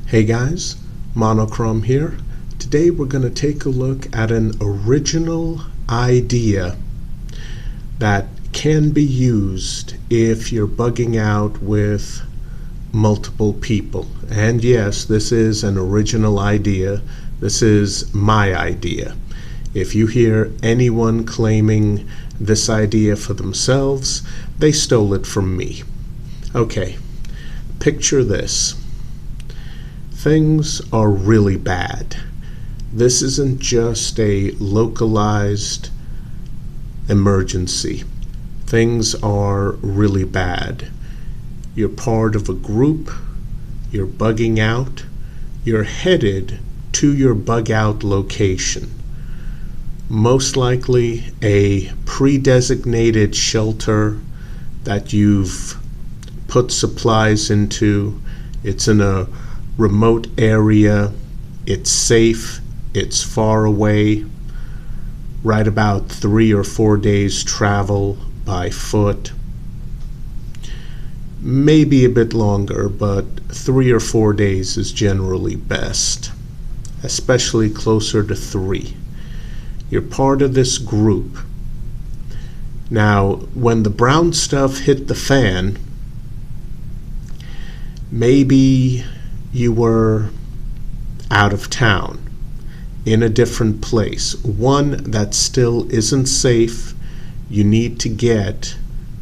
Hey guys, Monochrome here. Today we're going to take a look at an original idea that can be used if you're bugging out with multiple people. And yes, this is an original idea. This is my idea. If you hear anyone claiming this idea for themselves, they stole it from me. Okay, picture this. Things are really bad. This isn't just a localized emergency. Things are really bad. You're part of a group, you're bugging out, you're headed to your bug out location. Most likely a pre-designated shelter that you've put supplies into. It's in a remote area, it's safe, it's far away, right about 3 or 4 days travel by foot. Maybe a bit longer, but 3 or 4 days is generally best, especially closer to 3. You're part of this group. Now, when the brown stuff hit the fan, maybe you were out of town, in a different place, one that still isn't safe. You need to get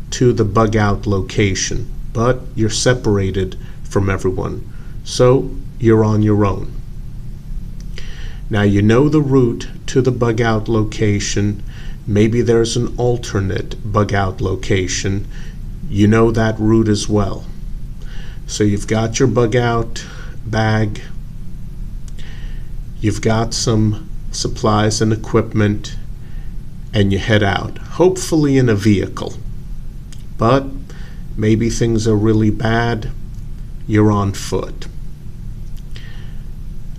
to the bug out location, but you're separated from everyone, so you're on your own. Now you know the route to the bug out location. Maybe there's an alternate bug out location. You know that route as well. So you've got your bug out bag, you've got some supplies and equipment, and you head out, hopefully in a vehicle. But maybe things are really bad, you're on foot.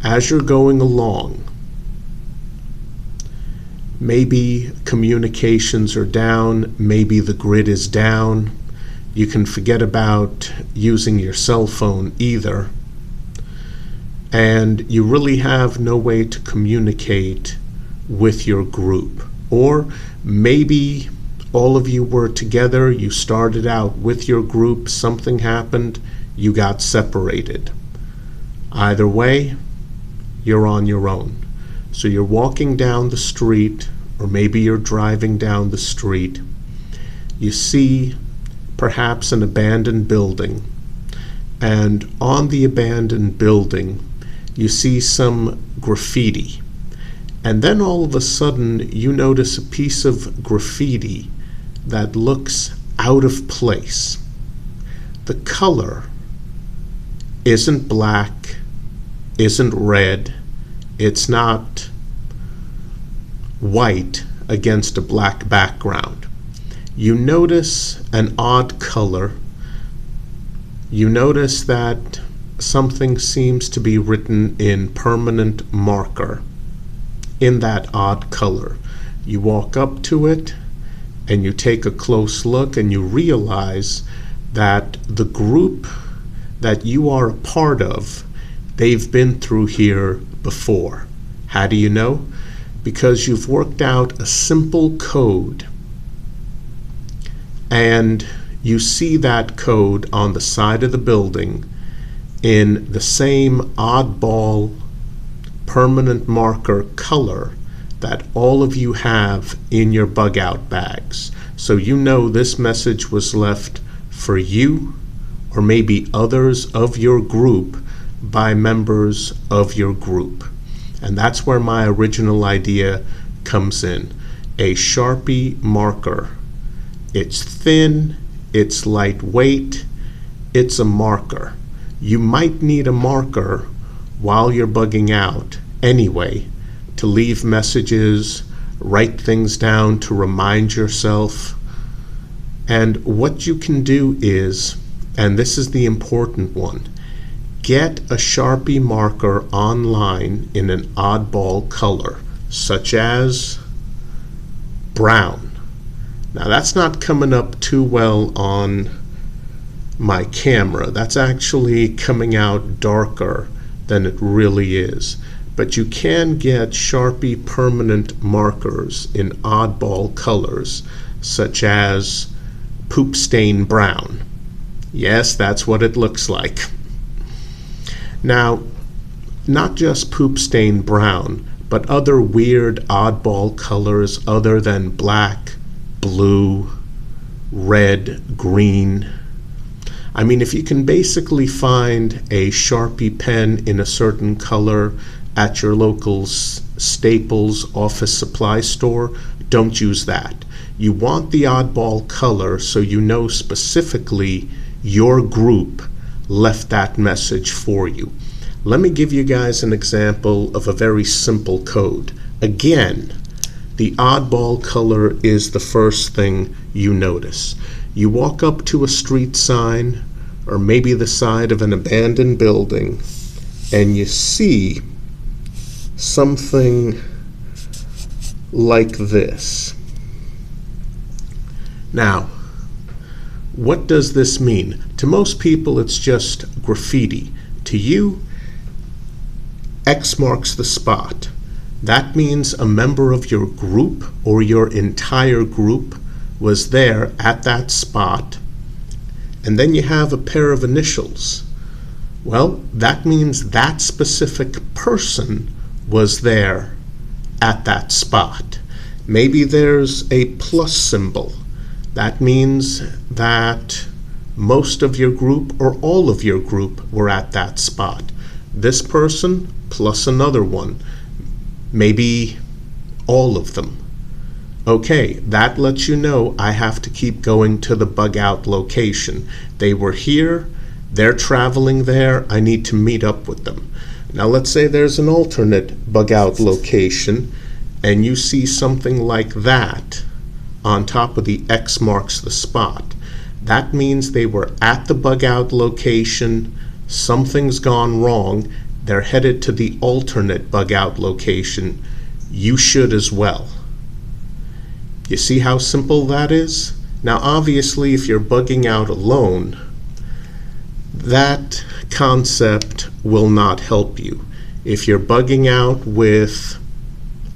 As you're going along, maybe communications are down, maybe the grid is down. You can forget about using your cell phone either. And you really have no way to communicate with your group. Or maybe all of you were together, you started out with your group, something happened, you got separated. Either way, you're on your own. So you're walking down the street, or maybe you're driving down the street. You see perhaps an abandoned building, and on the abandoned building you see some graffiti, and then all of a sudden you notice a piece of graffiti that looks out of place. The color isn't black, isn't red, it's not white against a black background. You notice an odd color. You notice that something seems to be written in permanent marker in that odd color. You walk up to it and you take a close look and you realize that the group that you are a part of, they've been through here before. How do you know? Because you've worked out a simple code, and you see that code on the side of the building in the same oddball permanent marker color that all of you have in your bug out bags. So you know this message was left for you or maybe others of your group by members of your group. And that's where my original idea comes in. A Sharpie marker. It's thin, it's lightweight, it's a marker. You might need a marker while you're bugging out anyway, to leave messages, write things down to remind yourself. And what you can do is, and this is the important one, get a Sharpie marker online in an oddball color, such as brown. Now that's not coming up too well on my camera. That's actually coming out darker than it really is. But you can get Sharpie permanent markers in oddball colors, such as poop stain brown. Yes, that's what it looks like. Now, not just poop stain brown, but other weird oddball colors other than black, blue, red, green. I mean, if you can basically find a Sharpie pen in a certain color at your local Staples office supply store, don't use that. You want the oddball color so you know specifically your group left that message for you. Let me give you guys an example of a very simple code. Again, the oddball color is the first thing you notice. You walk up to a street sign or maybe the side of an abandoned building and you see something like this. Now, what does this mean? To most people, it's just graffiti. To you, X marks the spot. That means a member of your group or your entire group was there at that spot. And then you have a pair of initials. Well, that means that specific person was there at that spot. Maybe there's a plus symbol. That means that most of your group or all of your group were at that spot. This person plus another one, maybe all of them. Okay, that lets you know I have to keep going to the bug out location. They were here, they're traveling there, I need to meet up with them. Now let's say there's an alternate bug out location and you see something like that on top of the X marks the spot. That means they were at the bug out location, something's gone wrong, they're headed to the alternate bug out location. You should as well. You see how simple that is? Now obviously if you're bugging out alone, that concept will not help you. If you're bugging out with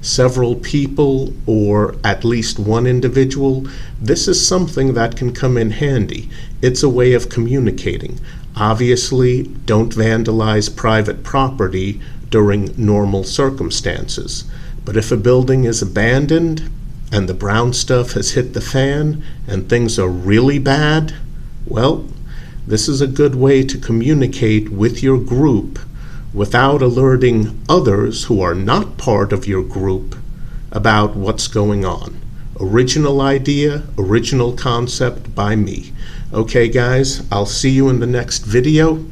several people or at least one individual, this is something that can come in handy. It's a way of communicating. Obviously, don't vandalize private property during normal circumstances. But if a building is abandoned and the brown stuff has hit the fan and things are really bad, well, this is a good way to communicate with your group without alerting others who are not part of your group about what's going on. Original idea, original concept by me. Okay guys, I'll see you in the next video.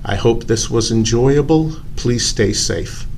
I hope this was enjoyable. Please stay safe.